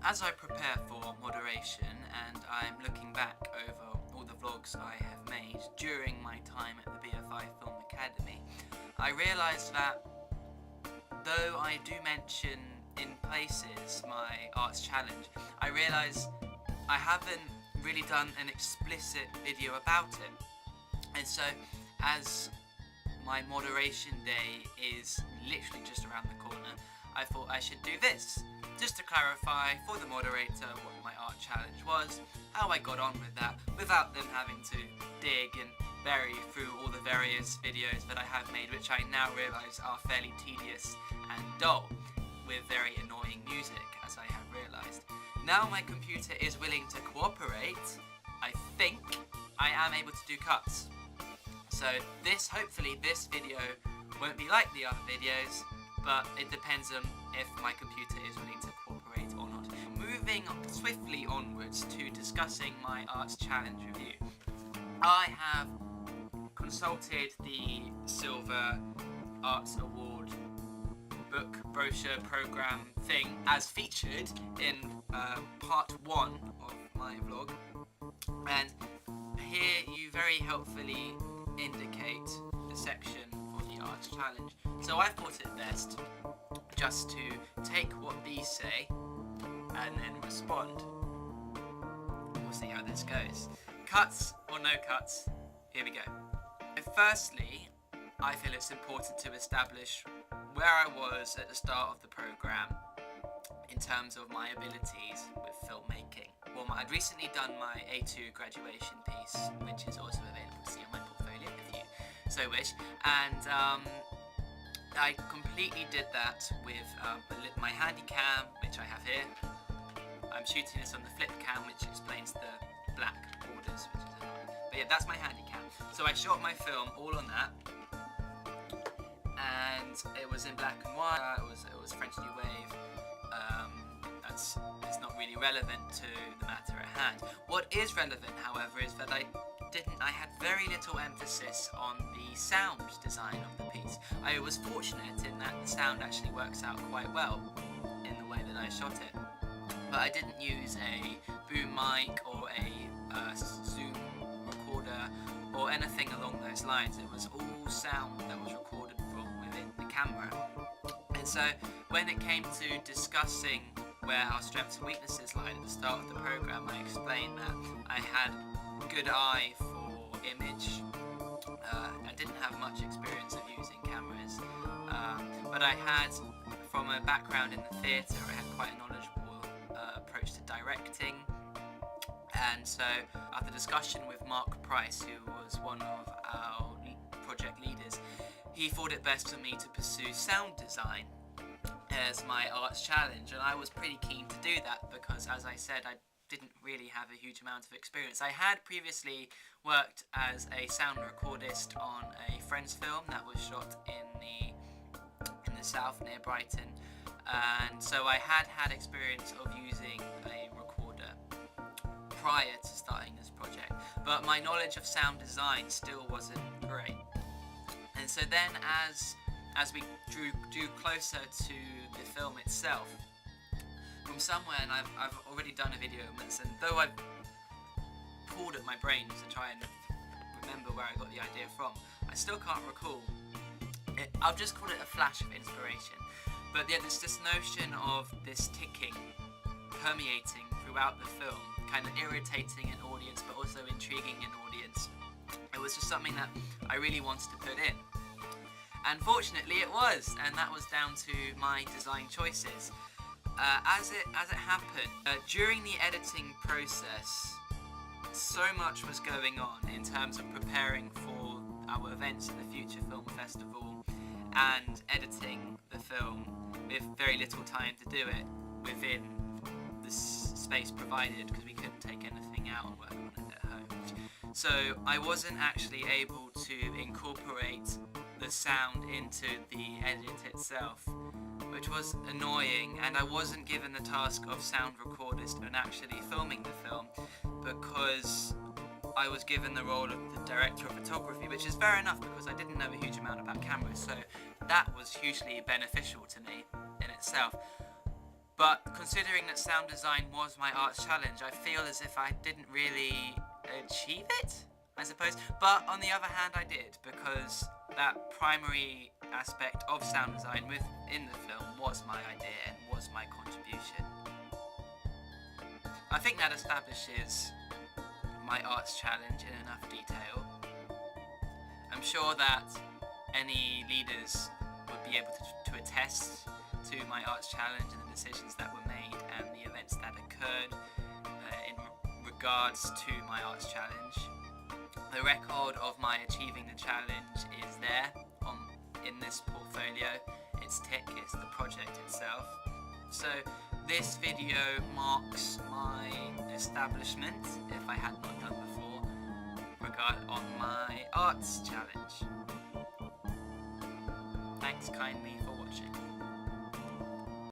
As I prepare for moderation and I'm looking back over all the vlogs I have made during my time at the BFI Film Academy, I realised that though I do mention in places my arts challenge, I realise I haven't really done an explicit video about it. And so as my moderation day is literally just around the corner, I thought I should do this, just to clarify for the moderator what my art challenge was, how I got on with that, without them having to dig and bury through all the various videos that I have made, which I now realise are fairly tedious and dull, with very annoying music, as I have realised. Now my computer is willing to cooperate, I think I am able to do cuts. So hopefully this video won't be like the other videos, but it depends on if my computer is willing to cooperate or not. Moving swiftly onwards to discussing my arts challenge review. I have consulted the Silver Arts Award book brochure program thing as featured in part 1 of my vlog, and here you very helpfully indicate the section for the arts challenge. So I thought it best just to take what these say and then respond. We'll see how this goes. Cuts or no cuts? Here we go. Firstly, I feel it's important to establish where I was at the start of the programme in terms of my abilities with filmmaking. Well, I'd recently done my A2 graduation piece, which is also available to see on my portfolio if you so wish, and I completely did that with my handy cam, which I have here. I'm shooting this on the flip cam, which explains the black borders, which is annoying. But yeah, that's my handy cam. So I shot my film all on that, and it was in black and white. It was French New Wave. It's not really relevant to the matter at hand. What is relevant, however, is that I had very little emphasis on the sound design of the piece. I was fortunate in that the sound actually works out quite well in the way that I shot it. But I didn't use a boom mic or a Zoom recorder or anything along those lines. It was all sound that was recorded from within the camera. And so when it came to discussing where our strengths and weaknesses lied at the start of the programme, I explained that I had a good eye for image. I didn't have much experience of using cameras, but I had, from a background in the theatre, I had quite a knowledgeable approach to directing. And so after discussion with Mark Price, who was one of our project leaders, he thought it best for me to pursue sound design as my arts challenge, and I was pretty keen to do that because, as I said, I didn't really have a huge amount of experience. I had previously worked as a sound recordist on a friend's film that was shot in the south near Brighton, and so I had experience of using a recorder prior to starting this project, but my knowledge of sound design still wasn't great. And so then as we drew closer to the film itself, from somewhere, and I've already done a video on this, and though I've pulled at my brains to try and remember where I got the idea from, I still can't recall. I'll just call it a flash of inspiration. But yeah, there's this notion of this ticking permeating throughout the film, kind of irritating an audience but also intriguing an audience. It was just something that I really wanted to put in. And fortunately it was, and that was down to my design choices. As it happened, during the editing process, so much was going on in terms of preparing for our events in the Future Film Festival and editing the film with very little time to do it within the space provided, because we couldn't take anything out and work on it at home. So I wasn't actually able to incorporate the sound into the edit itself, which was annoying, and I wasn't given the task of sound recordist and actually filming the film because I was given the role of the director of photography, which is fair enough because I didn't know a huge amount about cameras, so that was hugely beneficial to me in itself. But considering that sound design was my arts challenge, I feel as if I didn't really achieve it, I suppose. But on the other hand, I did, because that primary aspect of sound design within the film was my idea and was my contribution. I think that establishes my arts challenge in enough detail. I'm sure that any leaders would be able to attest to my arts challenge and the decisions that were made and the events that occurred in regards to my arts challenge. The record of my achieving the challenge is there in this portfolio. It's the project itself. So this video marks my establishment, if I had not done before, on my arts challenge. Thanks kindly for watching.